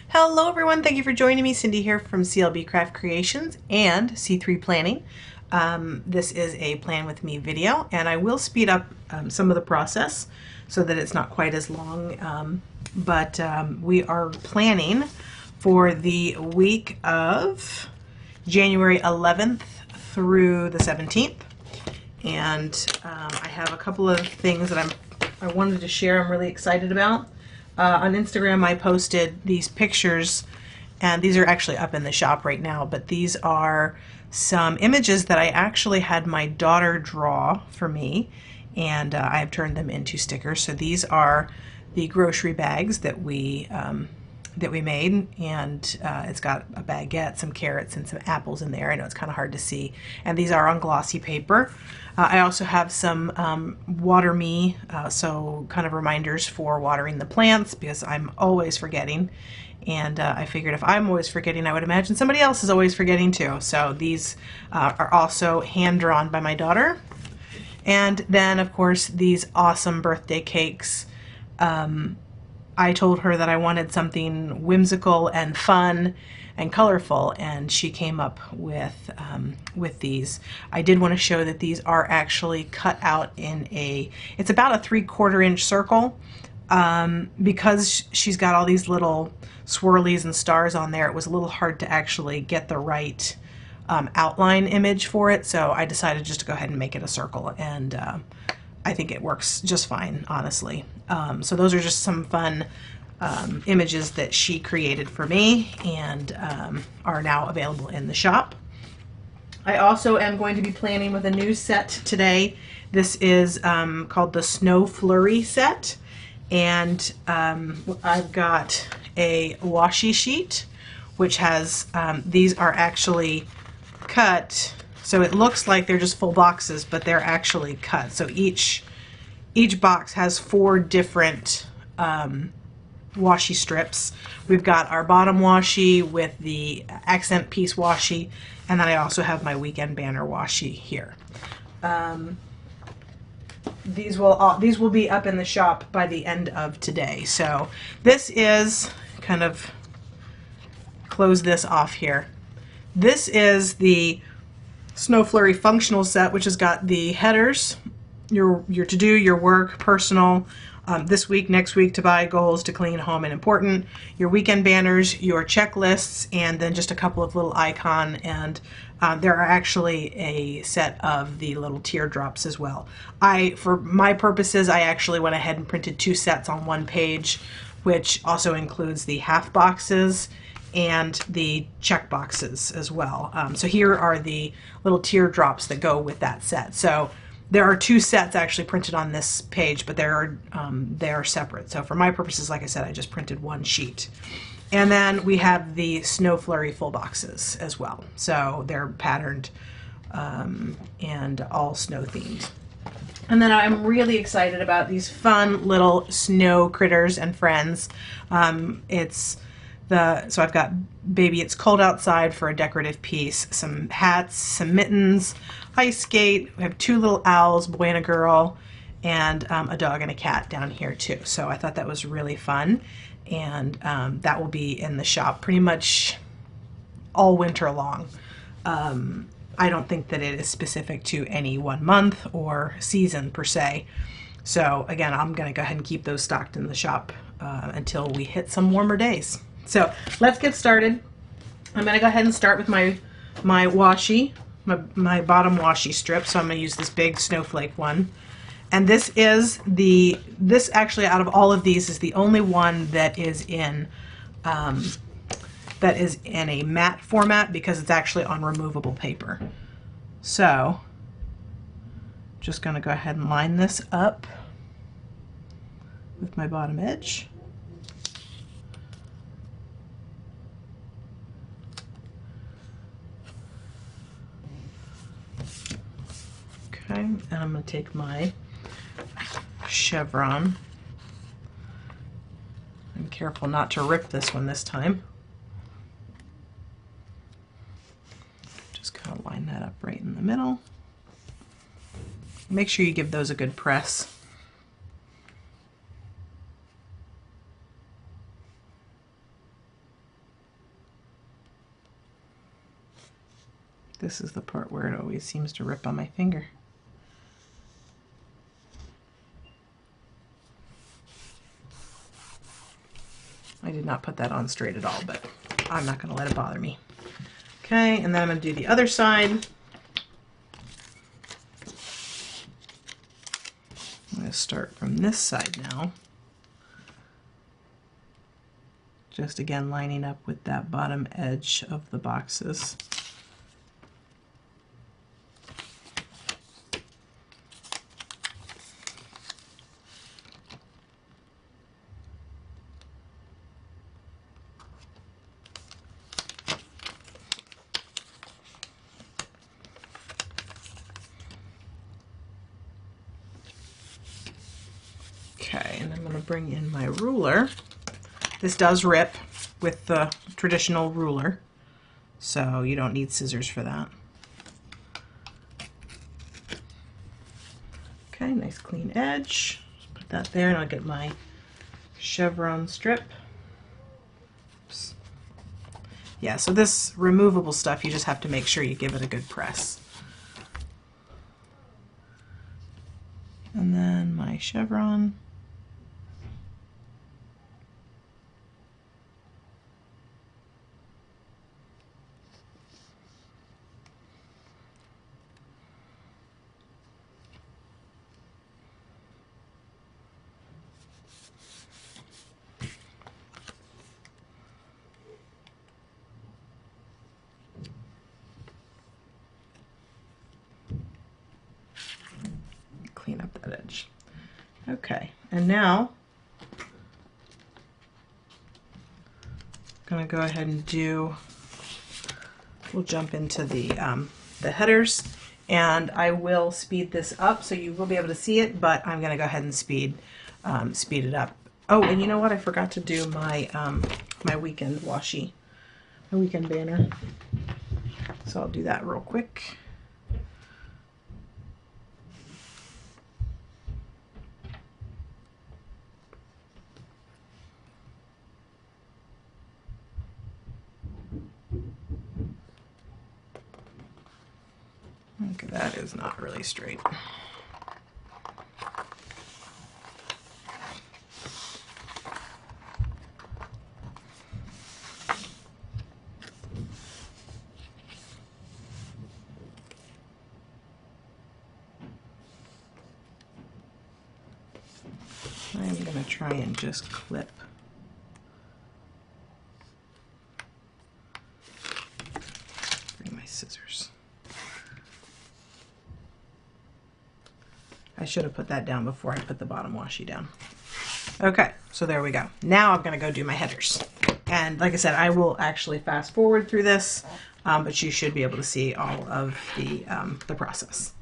Hello everyone, thank you for joining me. Cindy here from CLB Craft Creations and C3 Planning. This is a plan with me video, and I will speed up some of the process so that it's not quite as long, but we are planning for the week of January 11th through the 17th, and I have a couple of things that I wanted to share I'm really excited about. On Instagram I posted these pictures, and these are actually up in the shop right now, but these are some images that I actually had my daughter draw for me, and I have turned them into stickers. So these are the grocery bags that we made, and it's got a baguette, some carrots, and some apples in there. I know it's kind of hard to see, and these are on glossy paper. I also have some Water Me, so kind of reminders for watering the plants, because I'm always forgetting, and I figured if I'm always forgetting, I would imagine somebody else is always forgetting too. So these are also hand drawn by my daughter. And then of course these awesome birthday cakes. I told her that I wanted something whimsical and fun and colorful, and she came up with these. I did want to show that these are actually cut out in it's about a 3/4 inch circle. Because she's got all these little swirlies and stars on there, it was a little hard to actually get the right outline image for it, so I decided just to go ahead and make it a circle, and I think it works just fine, honestly. So those are just some fun images that she created for me, and are now available in the shop. I also am going to be planning with a new set today. This is called the Snow Flurry set, and I've got a washi sheet, which has, these are actually cut, so it looks like they're just full boxes, but they're actually cut. So each box has 4 different washi strips. We've got our bottom washi with the accent piece washi, and then I also have my weekend banner washi here. These will be up in the shop by the end of today. So this is kind of, close this off here. This is the Snow Flurry functional set, which has got the headers, your to-do, your work, personal, this week, next week, to buy, goals, to clean, home, and important, your weekend banners, your checklists, and then just a couple of little icon, and there are actually a set of the little teardrops as well. For my purposes, I actually went ahead and printed 2 sets on 1 page, which also includes the half boxes and the check boxes as well. So here are the little teardrops that go with that set. So there are 2 sets actually printed on this page, but they are separate. So for my purposes, like I said, I just printed 1 sheet. And then we have the Snow Flurry full boxes as well. So they're patterned and all snow themed. And then I'm really excited about these fun little snow critters and friends. So I've got Baby It's Cold Outside for a decorative piece, some hats, some mittens, ice skate. We have 2 little owls, boy and a girl, and a dog and a cat down here too. So I thought that was really fun, and that will be in the shop pretty much all winter long. I don't think that it is specific to any one month or season per se. So again, I'm going to go ahead and keep those stocked in the shop until we hit some warmer days. So let's get started. I'm going to go ahead and start with my washi, my bottom washi strip. So I'm going to use this big snowflake one. And this actually, out of all of these, is the only one that is in a matte format, because it's actually on removable paper. So just going to go ahead and line this up with my bottom edge. Okay, and I'm going to take my chevron. I'm careful not to rip this one this time. Just kind of line that up right in the middle. Make sure you give those a good press. This is the part where it always seems to rip on my finger. I did not put that on straight at all, but I'm not going to let it bother me. Okay, and then I'm going to do the other side. I'm going to start from this side now. Just again lining up with that bottom edge of the boxes. Okay, and I'm going to bring in my ruler. This does rip with the traditional ruler, so you don't need scissors for that. Okay, nice clean edge. Just put that there, and I'll get my chevron strip. Oops. Yeah, so this removable stuff, you just have to make sure you give it a good press. And then my chevron. Clean up that edge. Okay, and now I'm going to go ahead and we'll jump into the headers, and I will speed this up so you will be able to see it, but I'm going to go ahead and speed it up. Oh, and you know what? I forgot to do my my weekend washi, my weekend banner. So I'll do that real quick. Okay, that is not really straight. I'm going to try and just clip. Bring my scissors. I should have put that down before I put the bottom washi down. Okay, so there we go. Now I'm going to go do my headers. And like I said, I will actually fast forward through this, but you should be able to see all of the process.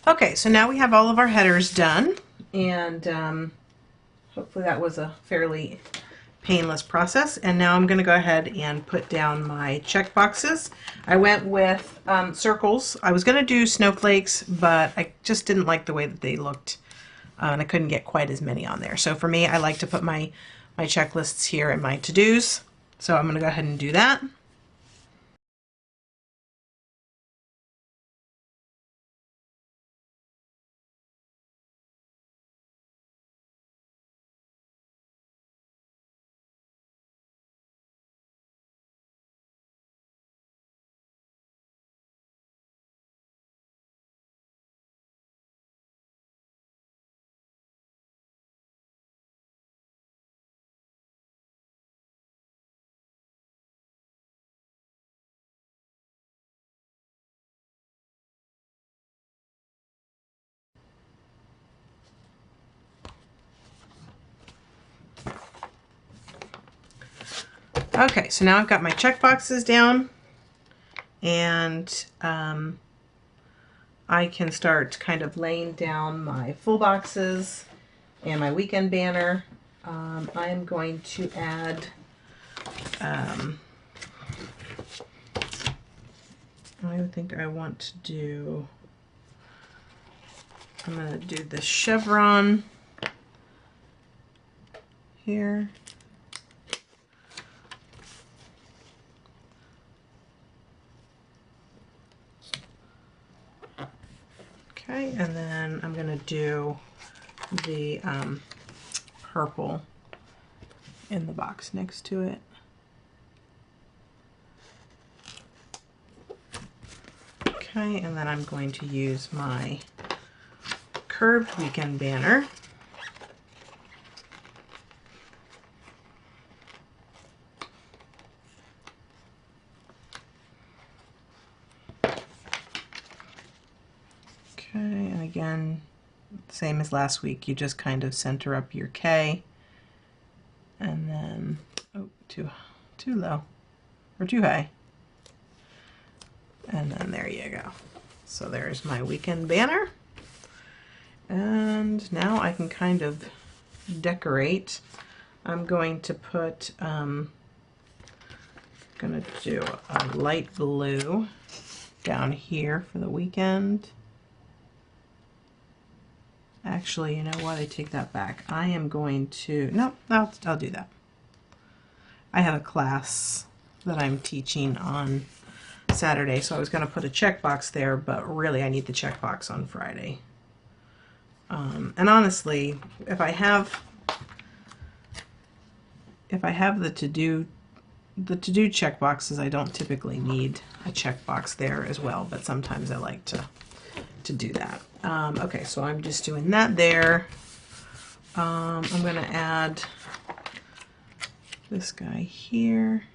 Okay, so now we have all of our headers done, and hopefully that was a fairly painless process. And now I'm going to go ahead and put down my check boxes. I went with circles. I was going to do snowflakes, but I just didn't like the way that they looked, and I couldn't get quite as many on there. So for me, I like to put my checklists here in my to-dos. So I'm going to go ahead and do that. Okay, so now I've got my check boxes down, and I can start kind of laying down my full boxes and my weekend banner. I am going to add, I think I want to do, I'm going to do the chevron here. Okay, and then I'm going to do the purple in the box next to it. Okay, and then I'm going to use my curved weekend banner. Okay, and again, same as last week, you just kind of center up your K, and then, oh, too low, or too high. And then there you go. So there's my weekend banner. And now I can kind of decorate. I'm going to put, gonna do a light blue down here for the weekend. Actually, you know what? I take that back. I am going to, no, I'll do that. I have a class that I'm teaching on Saturday, so I was going to put a checkbox there, but really I need the checkbox on Friday. And honestly, if I have the to-do checkboxes, I don't typically need a checkbox there as well, but sometimes I like to do that. Okay, so I'm just doing that there. I'm going to add this guy here.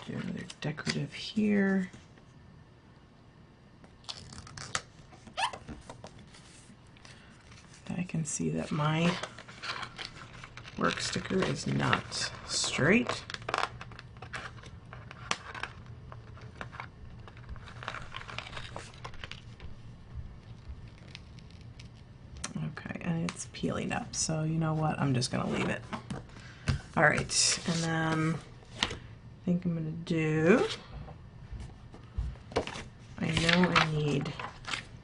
Do another decorative here. I can see that my work sticker is not straight. Okay, and it's peeling up, so you know what? I'm just going to leave it. All right, and then I think I'm going to do,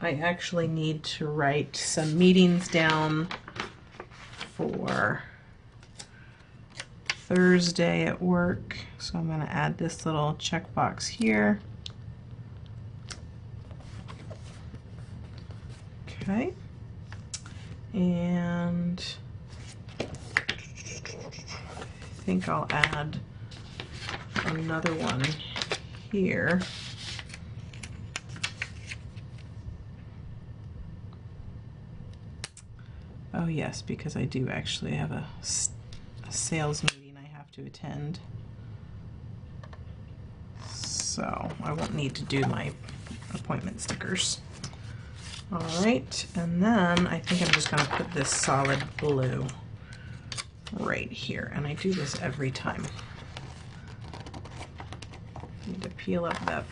I actually need to write some meetings down for Thursday at work. So I'm going to add this little checkbox here. Okay. And I think I'll add another one here. Oh yes, because I do actually have a sales meeting I have to attend. So I won't need to do my appointment stickers. All right, and then I think I'm just going to put this solid blue right here, and I do this every time. Need to peel up that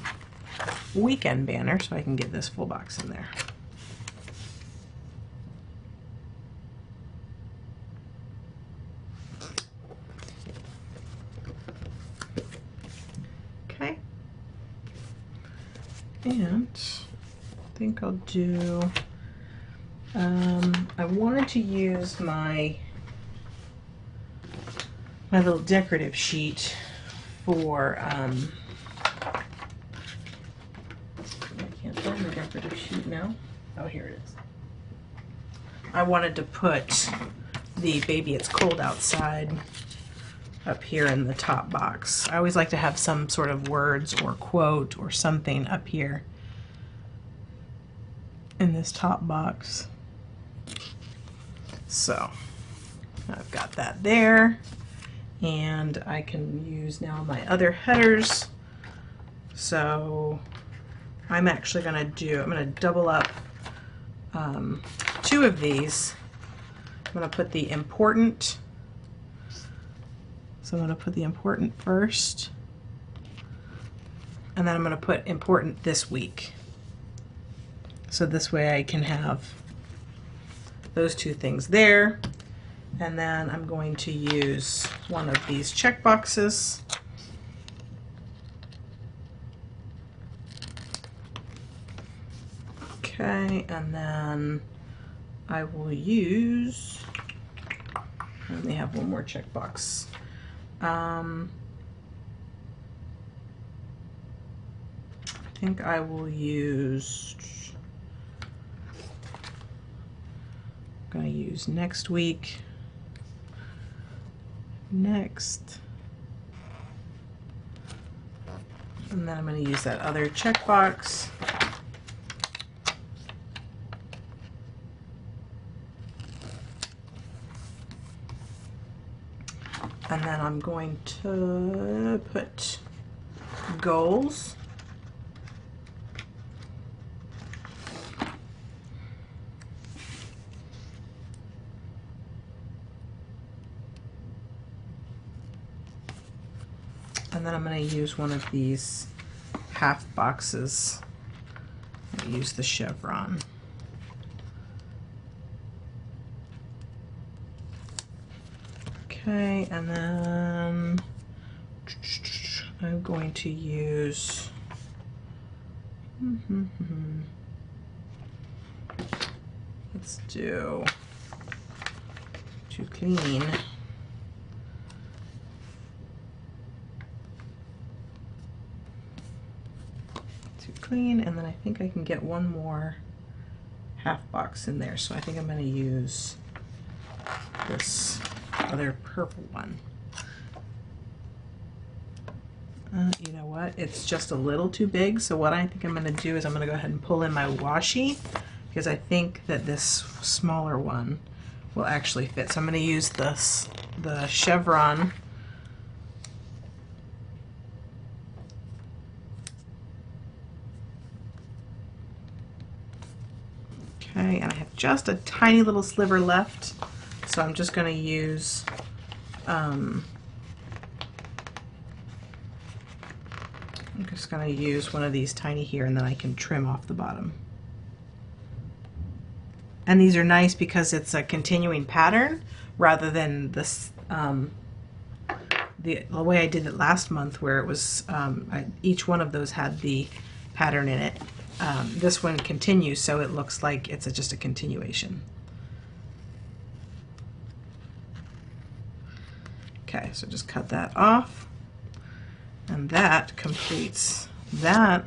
weekend banner so I can get this full box in there. Okay. And I think I'll do, I wanted to use my little decorative sheet for, I can't find the decorative sheet now. Oh, here it is. I wanted to put the Baby It's Cold Outside up here in the top box. I always like to have some sort of words or quote or something up here in this top box. So I've got that there, and I can use now my other headers. So I'm actually going to double up 2 of these. I'm going to put the important. So I'm going to put the important first, and then I'm going to put important this week. So this way I can have those 2 things there. And then I'm going to use one of these check boxes. Okay, and then I will use, let me have one more checkbox. I think I will use, I'm going to use next week, next, and then I'm going to use that other checkbox. And then I'm going to put goals. And then I'm going to use one of these half boxes. I'll use the chevron. Okay, and then I'm going to use let's do to clean. To clean, and then I think I can get one more half box in there. So I think I'm going to use this other purple one. You know what? It's just a little too big. So what I think I'm going to do is I'm going to go ahead and pull in my washi, because I think that this smaller one will actually fit. So I'm going to use this, the chevron. Okay, and I have just a tiny little sliver left. So I'm just going to use I'm just going to use one of these tiny here, and then I can trim off the bottom. And these are nice because it's a continuing pattern rather than this the way I did it last month, where it was each one of those had the pattern in it. This one continues, so it looks like it's just a continuation. Okay, so just cut that off, and that completes that.